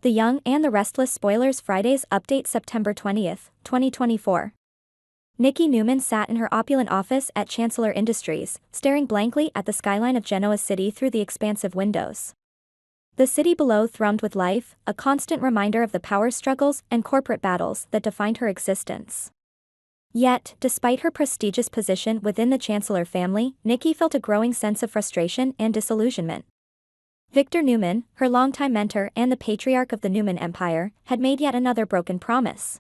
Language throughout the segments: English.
The Young and the Restless spoilers Fridays update September 20th, 2024. Nikki Newman sat in her opulent office at Chancellor Industries, staring blankly at the skyline of Genoa City through the expansive windows. The city below thrummed with life, a constant reminder of the power struggles and corporate battles that defined her existence. Yet, despite her prestigious position within the Chancellor family, Nikki felt a growing sense of frustration and disillusionment. Victor Newman, her longtime mentor and the patriarch of the Newman Empire, had made yet another broken promise.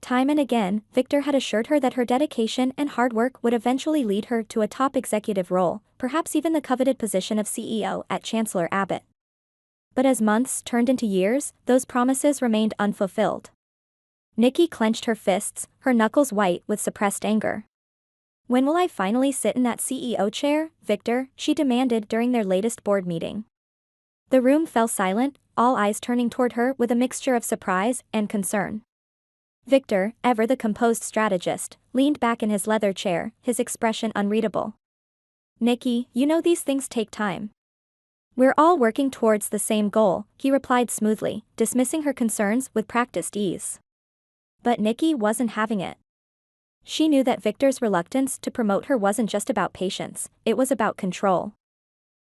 Time and again, Victor had assured her that her dedication and hard work would eventually lead her to a top executive role, perhaps even the coveted position of CEO at Chancellor Abbott. But as months turned into years, those promises remained unfulfilled. Nikki clenched her fists, her knuckles white with suppressed anger. "When will I finally sit in that CEO chair, Victor?" she demanded during their latest board meeting. The room fell silent, all eyes turning toward her with a mixture of surprise and concern. Victor, ever the composed strategist, leaned back in his leather chair, his expression unreadable. "Nikki, you know these things take time. We're all working towards the same goal," he replied smoothly, dismissing her concerns with practiced ease. But Nikki wasn't having it. She knew that Victor's reluctance to promote her wasn't just about patience, it was about control.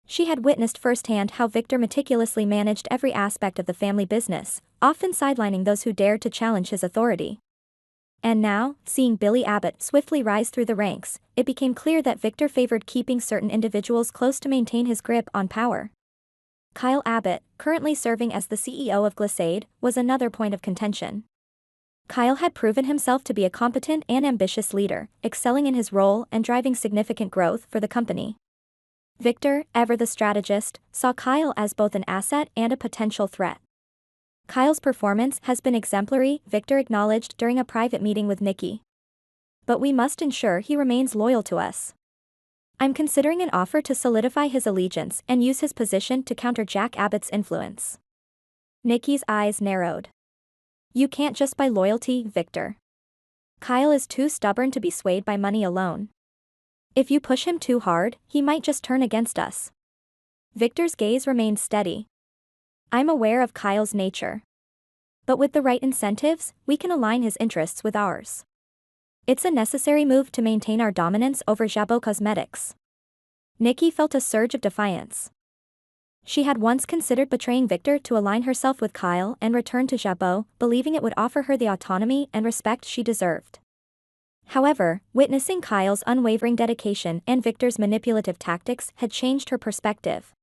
She had witnessed firsthand how Victor meticulously managed every aspect of the family business, often sidelining those who dared to challenge his authority. And now, seeing Billy Abbott swiftly rise through the ranks, it became clear that Victor favored keeping certain individuals close to maintain his grip on power. Kyle Abbott, currently serving as the CEO of Glissade, was another point of contention. Kyle had proven himself to be a competent and ambitious leader, excelling in his role and driving significant growth for the company. Victor, ever the strategist, saw Kyle as both an asset and a potential threat. "Kyle's performance has been exemplary," Victor acknowledged during a private meeting with Nikki. "But we must ensure he remains loyal to us. I'm considering an offer to solidify his allegiance and use his position to counter Jack Abbott's influence." Nikki's eyes narrowed. "You can't just buy loyalty, Victor. Kyle is too stubborn to be swayed by money alone. If you push him too hard, he might just turn against us." Victor's gaze remained steady. "I'm aware of Kyle's nature. But with the right incentives, we can align his interests with ours. It's a necessary move to maintain our dominance over Jabot Cosmetics." Nikki felt a surge of defiance. She had once considered betraying Victor to align herself with Kyle and return to Jabot, believing it would offer her the autonomy and respect she deserved. However, witnessing Kyle's unwavering dedication and Victor's manipulative tactics had changed her perspective.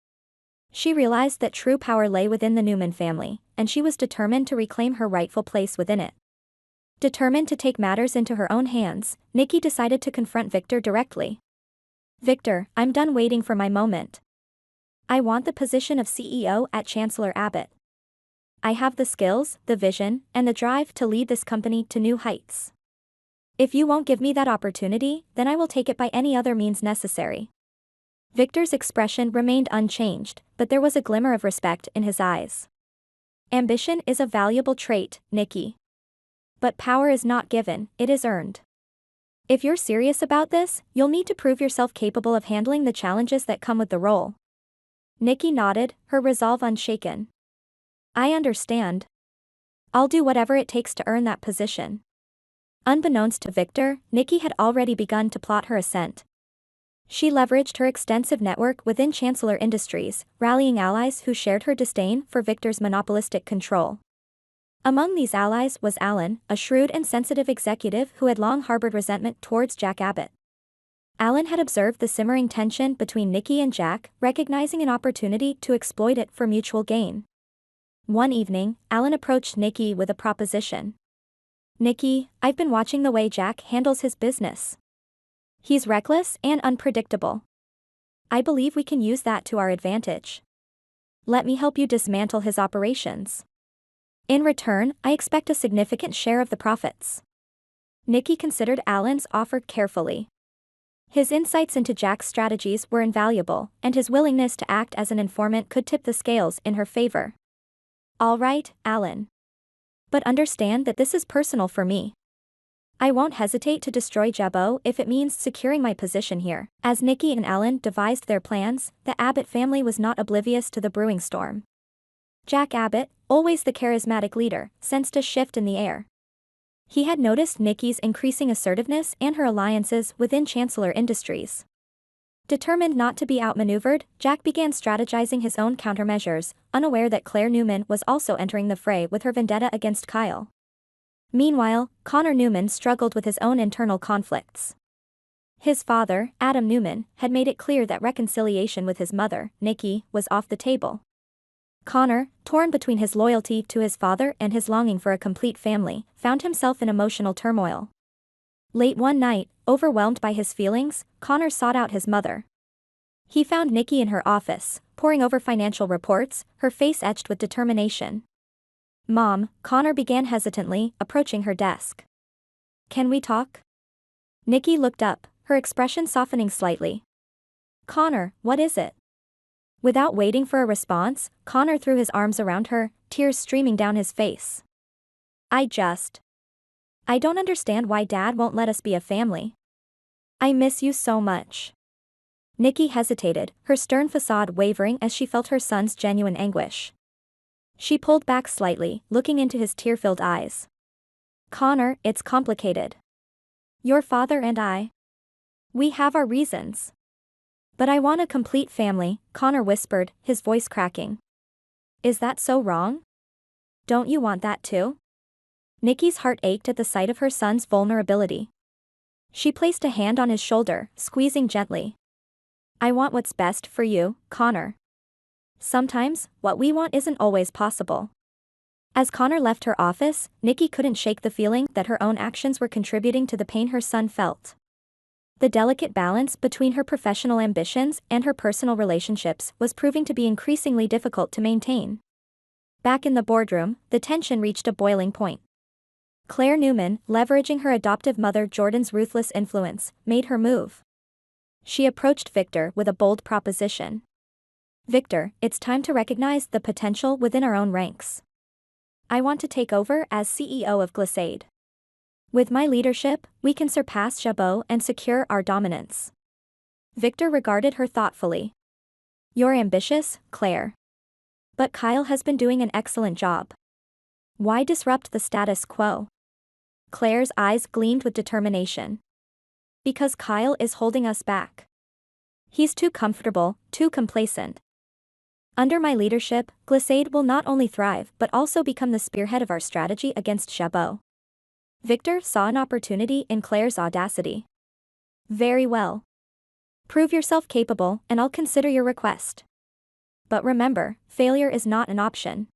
She realized that true power lay within the Newman family, and she was determined to reclaim her rightful place within it. Determined to take matters into her own hands, Nikki decided to confront Victor directly. "Victor, I'm done waiting for my moment. I want the position of CEO at Chancellor Abbott. I have the skills, the vision, and the drive to lead this company to new heights. If you won't give me that opportunity, then I will take it by any other means necessary." Victor's expression remained unchanged, but there was a glimmer of respect in his eyes. "Ambition is a valuable trait, Nikki. But power is not given, it is earned. If you're serious about this, you'll need to prove yourself capable of handling the challenges that come with the role." Nikki nodded, her resolve unshaken. "I understand. I'll do whatever it takes to earn that position." Unbeknownst to Victor, Nikki had already begun to plot her ascent. She leveraged her extensive network within Chancellor Industries, rallying allies who shared her disdain for Victor's monopolistic control. Among these allies was Alan, a shrewd and sensitive executive who had long harbored resentment towards Jack Abbott. Alan had observed the simmering tension between Nikki and Jack, recognizing an opportunity to exploit it for mutual gain. One evening, Alan approached Nikki with a proposition. "Nikki, I've been watching the way Jack handles his business. He's reckless and unpredictable. I believe we can use that to our advantage. Let me help you dismantle his operations. In return, I expect a significant share of the profits." Nikki considered Alan's offer carefully. His insights into Jack's strategies were invaluable, and his willingness to act as an informant could tip the scales in her favor. "All right, Alan. But understand that this is personal for me. I won't hesitate to destroy Jabot if it means securing my position here." As Nikki and Alan devised their plans, the Abbott family was not oblivious to the brewing storm. Jack Abbott, always the charismatic leader, sensed a shift in the air. He had noticed Nikki's increasing assertiveness and her alliances within Chancellor Industries. Determined not to be outmaneuvered, Jack began strategizing his own countermeasures, unaware that Claire Newman was also entering the fray with her vendetta against Kyle. Meanwhile, Connor Newman struggled with his own internal conflicts. His father, Adam Newman, had made it clear that reconciliation with his mother, Nikki, was off the table. Connor, torn between his loyalty to his father and his longing for a complete family, found himself in emotional turmoil. Late one night, overwhelmed by his feelings, Connor sought out his mother. He found Nikki in her office, poring over financial reports, her face etched with determination. "Mom," Connor began hesitantly, approaching her desk. "Can we talk?" Nikki looked up, her expression softening slightly. "Connor, what is it?" Without waiting for a response, Connor threw his arms around her, tears streaming down his face. I don't understand why Dad won't let us be a family. I miss you so much." Nikki hesitated, her stern facade wavering as she felt her son's genuine anguish. She pulled back slightly, looking into his tear-filled eyes. "Connor, it's complicated. Your father and we have our reasons. But I want a complete family," Connor whispered, his voice cracking. "Is that so wrong? Don't you want that too?" Nikki's heart ached at the sight of her son's vulnerability. She placed a hand on his shoulder, squeezing gently. "I want what's best for you, Connor. Sometimes, what we want isn't always possible." As Connor left her office, Nikki couldn't shake the feeling that her own actions were contributing to the pain her son felt. The delicate balance between her professional ambitions and her personal relationships was proving to be increasingly difficult to maintain. Back in the boardroom, the tension reached a boiling point. Claire Newman, leveraging her adoptive mother Jordan's ruthless influence, made her move. She approached Victor with a bold proposition. "Victor, it's time to recognize the potential within our own ranks. I want to take over as CEO of Glissade. With my leadership, we can surpass Jabot and secure our dominance." Victor regarded her thoughtfully. "You're ambitious, Claire. But Kyle has been doing an excellent job. Why disrupt the status quo?" Claire's eyes gleamed with determination. "Because Kyle is holding us back. He's too comfortable, too complacent. Under my leadership, Glissade will not only thrive but also become the spearhead of our strategy against Jabot." Victor saw an opportunity in Claire's audacity. "Very well. Prove yourself capable and I'll consider your request. But remember, failure is not an option."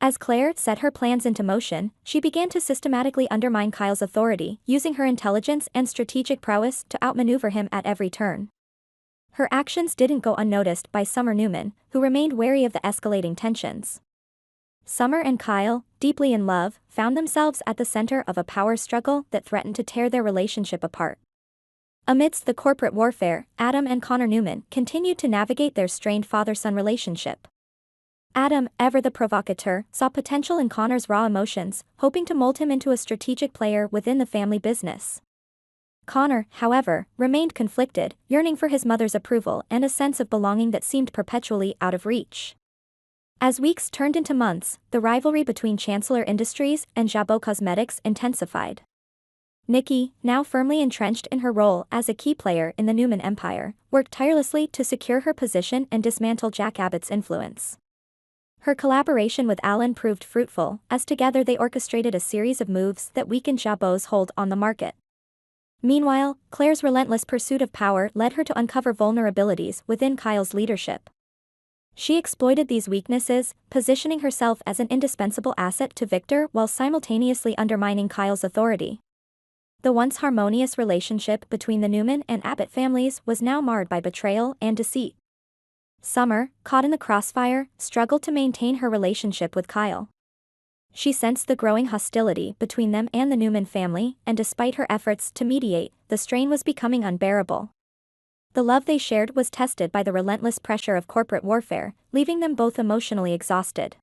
As Claire set her plans into motion, she began to systematically undermine Kyle's authority, using her intelligence and strategic prowess to outmaneuver him at every turn. Her actions didn't go unnoticed by Summer Newman, who remained wary of the escalating tensions. Summer and Kyle, deeply in love, found themselves at the center of a power struggle that threatened to tear their relationship apart. Amidst the corporate warfare, Adam and Connor Newman continued to navigate their strained father-son relationship. Adam, ever the provocateur, saw potential in Connor's raw emotions, hoping to mold him into a strategic player within the family business. Connor, however, remained conflicted, yearning for his mother's approval and a sense of belonging that seemed perpetually out of reach. As weeks turned into months, the rivalry between Chancellor Industries and Jabot Cosmetics intensified. Nikki, now firmly entrenched in her role as a key player in the Newman empire, worked tirelessly to secure her position and dismantle Jack Abbott's influence. Her collaboration with Alan proved fruitful, as together they orchestrated a series of moves that weakened Jabot's hold on the market. Meanwhile, Claire's relentless pursuit of power led her to uncover vulnerabilities within Kyle's leadership. She exploited these weaknesses, positioning herself as an indispensable asset to Victor while simultaneously undermining Kyle's authority. The once harmonious relationship between the Newman and Abbott families was now marred by betrayal and deceit. Summer, caught in the crossfire, struggled to maintain her relationship with Kyle. She sensed the growing hostility between them and the Newman family, and despite her efforts to mediate, the strain was becoming unbearable. The love they shared was tested by the relentless pressure of corporate warfare, leaving them both emotionally exhausted.